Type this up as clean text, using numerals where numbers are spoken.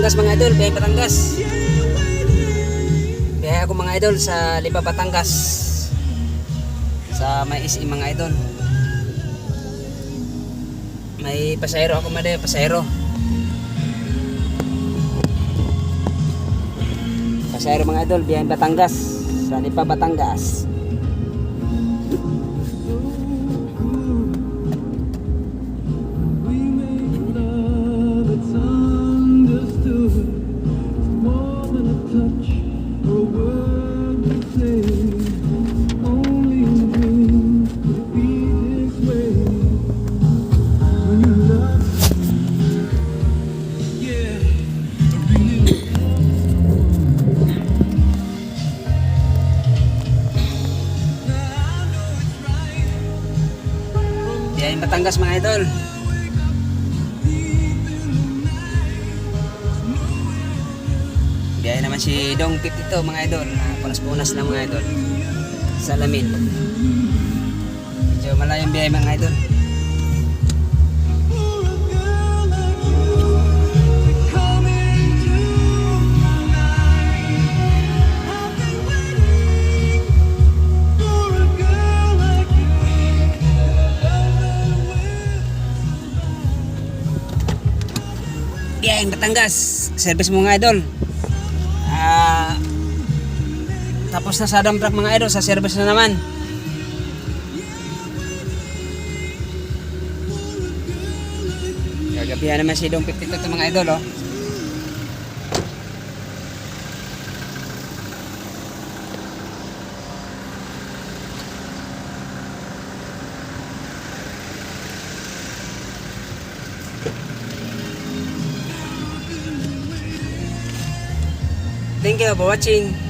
Batangas mga idol, biyahe Batangas. Biyahe ako mga idol sa Lipa Batangas. Sa may SM mga idol. May pasahero ako mga idol, pasahero. Pasahero mga idol, biyahe Batangas. Sa Lipa Batangas. Biyahe Batangas mga idol. Biyahe naman si Dong 52 mga idol. Punas-punas lang mga idol. Salamin. Medyo malayong biyahe mga idol. Biyaheng Batangas, service mo mga idol. Tapos na sa dump truck mga idol, sa service na naman. Gagabihan naman si Dong 52 ito mga idol, oh. Thank you for watching.